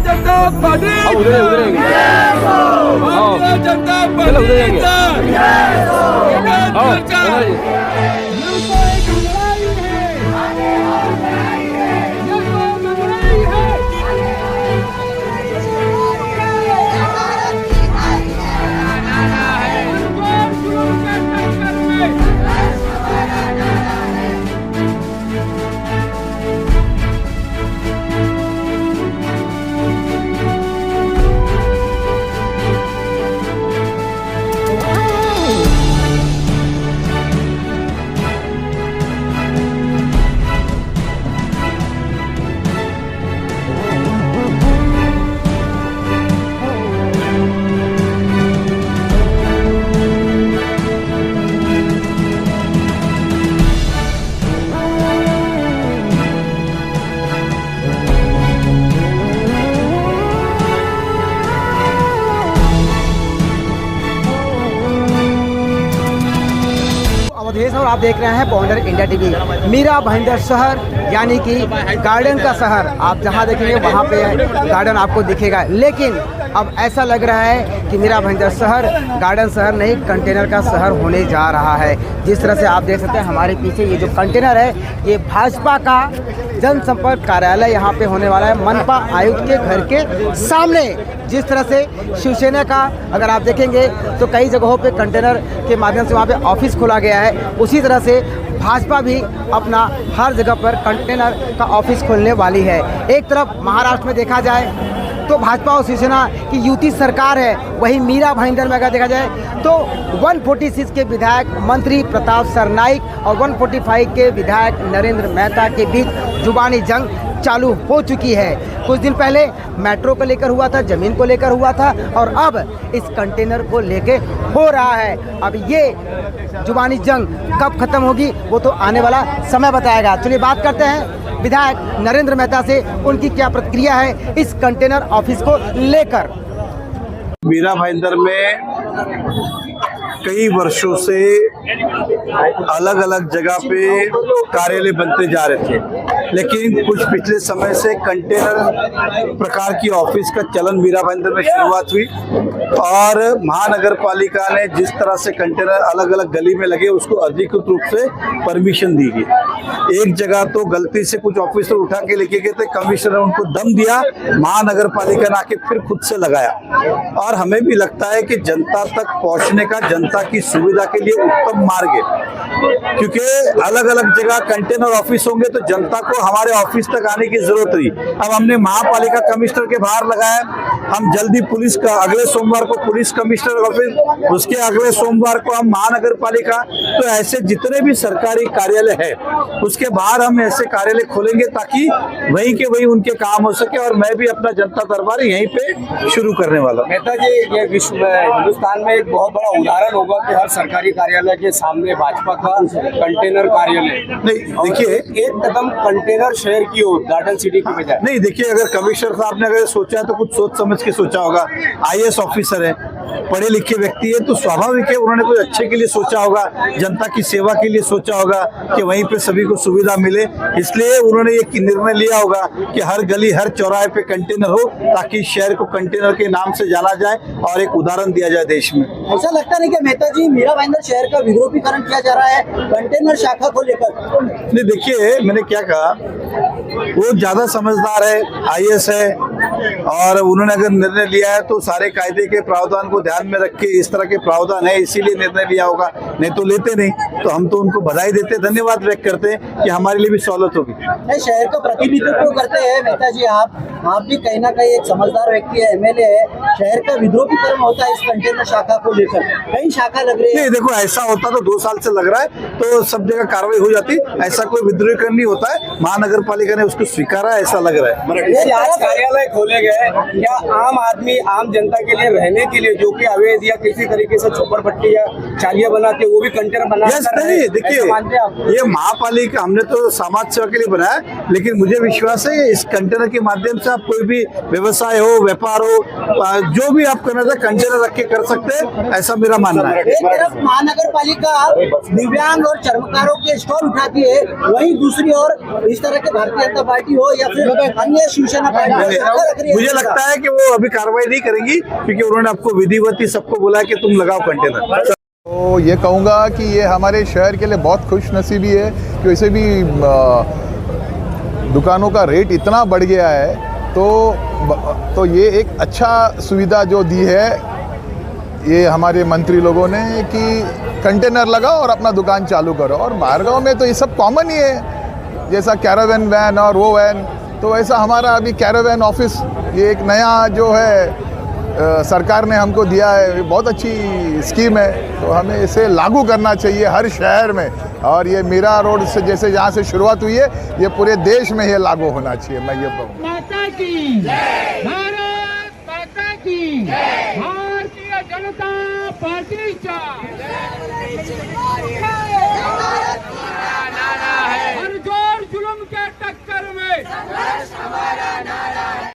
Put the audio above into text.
जनता party, Bharatiya Janata party. और आप देख रहे हैं बॉन्डर इंडिया टीवी। मीरा भाईंदर शहर यानी कि गार्डन का शहर, आप जहां देखेंगे वहां पे गार्डन आपको दिखेगा, लेकिन अब ऐसा लग रहा है कि मीरा भाईंदर शहर गार्डन शहर नहीं कंटेनर का शहर होने जा रहा है। जिस तरह से आप देख सकते हैं हमारे पीछे ये जो कंटेनर है, ये भाजपा का जनसंपर्क कार्यालय यहाँ पे होने वाला है, मनपा आयुक्त के घर के सामने। जिस तरह से शिवसेना का अगर आप देखेंगे तो कई जगहों पे कंटेनर के माध्यम से वहाँ पे ऑफिस खोला गया है, उसी तरह से भाजपा भी अपना हर जगह पर कंटेनर का ऑफिस खोलने वाली है। एक तरफ महाराष्ट्र में देखा जाए तो भाजपा और शिवसेना की युति सरकार है, वहीं मीरा भाईंदर में अगर देखा जाए तो 146 के विधायक मंत्री प्रताप सरनाइक और 145 के विधायक नरेंद्र मेहता के बीच जुबानी जंग चालू हो चुकी है। कुछ दिन पहले मेट्रो को लेकर हुआ था, ज़मीन को लेकर हुआ था, और अब इस कंटेनर को लेकर हो रहा है। अब ये जुबानी जंग कब खत्म होगी वो तो आने वाला समय बताएगा। चलिए बात करते हैं विधायक नरेंद्र मेहता से, उनकी क्या प्रतिक्रिया है इस कंटेनर ऑफिस को लेकर। मीरा भाईंदर में कई वर्षों से अलग अलग जगह पे कार्यालय बनते जा रहे थे, लेकिन कुछ पिछले समय से कंटेनर प्रकार की ऑफिस का चलन मीरा भाईंदर में शुरुआत हुई और महानगर पालिका ने जिस तरह से कंटेनर अलग अलग गली में लगे उसको अधिकृत रूप से परमिशन दी गई। एक जगह तो गलती से कुछ ऑफिसर उठा के लेके गए थे, कमिश्नर ने उनको दम दिया, महानगर पालिका ने आके फिर खुद से लगाया। और हमें भी लगता है कि जनता तक पहुंचने का जनता की सुविधा के लिए उत्तम मार्ग है, क्योंकि अलग अलग जगह कंटेनर ऑफिस होंगे तो जनता को हमारे ऑफिस तक आने की जरूरत नहीं। अब हमने महापालिका कमिश्नर के बाहर लगाया, हम जल्दी पुलिस का अगले सोमवार को पुलिस कमिश्नर ऑफिस, उसके अगले सोमवार को हम महानगर पालिका, तो ऐसे जितने भी सरकारी कार्यालय है उसके बाहर हम ऐसे कार्यालय खोलेंगे ताकि वहीं के वहीं उनके काम हो सके। और मैं भी अपना जनता दरबार यहीं पे शुरू करने वाला। मेहता जी, ये विश्व में हिंदुस्तान में एक बहुत बड़ा उदाहरण होगा कि हर सरकारी कार्यालय के सामने भाजपा का कंटेनर कार्यालय। नहीं देखिए, एक कदम कंटेनर शहर की ओर, गार्डन सिटी की बजाय। नहीं देखिए, अगर कमिश्नर साहब ने अगर सोचा है तो कुछ सोच समझ के सोचा होगा। आईएएस ऑफिसर है, पढ़े लिखे व्यक्ति है, तो स्वाभाविक है उन्होंने कुछ अच्छे के लिए सोचा होगा, जनता की सेवा के लिए सोचा होगा कि वहीं पे सभी को सुविधा मिले, इसलिए उन्होंने ये निर्णय लिया होगा कि हर गली हर चौराहे पे कंटेनर हो ताकि शहर को कंटेनर के नाम से जाना जाए और एक उदाहरण दिया जाए देश में। ऐसा लगता नहीं कि मेहता जी मीरा भाईंदर शहर का विद्रोहीकरण किया जा रहा है कंटेनर शाखा को लेकर? नहीं देखिए, मैंने क्या कहा, वो ज्यादा समझदार है, आईएएस है, और उन्होंने अगर निर्णय लिया है तो सारे कायदे के प्रावधान को ध्यान में रख के, इस तरह के प्रावधान है इसीलिए निर्णय लिया होगा, नहीं तो लेते नहीं। तो हम तो उनको बधाई देते, धन्यवाद व्यक्त करते हैं कि हमारे लिए भी सहूलत होगी। शहर का प्रतिनिधित्व करते हैं मेहता जी, आप भी कहीं ना कहीं एक समझदार व्यक्ति है, एमएलए है, शहर का विद्रोहीकरण होता है इस कंटेनर शाखा को लेकर, कई शाखा लग रही है। नहीं देखो, ऐसा होता तो 2 साल से लग रहा है तो सब जगह कार्रवाई हो जाती, ऐसा कोई विद्रोहीकरण नहीं होता है, महानगर पालिका ने उसको स्वीकारा, ऐसा लग रहा है। आज कार्यालय खोले गए, क्या आम आदमी आम जनता के लिए रहने के लिए जो कि अवैध या किसी तरीके से झोपड़पट्टी या चालियां बनाते वो भी कंटेनर बना? नहीं देखिए, ये महापालिका हमने तो समाज सेवा के लिए बनाया, लेकिन मुझे विश्वास है इस कंटेनर के माध्यम से आप कोई भी व्यवसाय हो, व्यापार हो, जो भी आप करना चाहे कंटेनर रख के कर सकते हैं, ऐसा मेरा मानना है। एक तरफ महानगर पालिका दिव्यांग और चर्मकारों के स्टॉल उठाती है, वहीं दूसरी ओर इस तरह के भारतीय जनता पार्टी हो या फिर अन्य शिवसेना पार्टी मुझे लगता है कि वो अभी कार्रवाई नहीं करेंगी, क्योंकि उन्होंने आपको विधिवत ही सबको बोला कि तुम लगाओ कंटेनर। तो ये कहूँगा कि ये हमारे शहर के लिए बहुत खुशनसीबी है कि वैसे भी दुकानों का रेट इतना बढ़ गया है, तो ये एक अच्छा सुविधा जो दी है ये हमारे मंत्री लोगों ने कि कंटेनर लगाओ और अपना दुकान चालू करो। और बाहरगांव में तो ये सब कॉमन ही है, जैसा कैरावैन वैन और वो वैन, तो ऐसा हमारा अभी कैरावैन ऑफिस ये एक नया जो है सरकार ने हमको दिया है, बहुत अच्छी स्कीम है, तो हमें इसे लागू करना चाहिए हर शहर में। और ये मीरा रोड से जैसे जहाँ से शुरुआत हुई है, ये पूरे देश में ये लागू होना चाहिए, मैं ये कहूँ। माता की भारत माता की भारतीय जनता पार्टीचा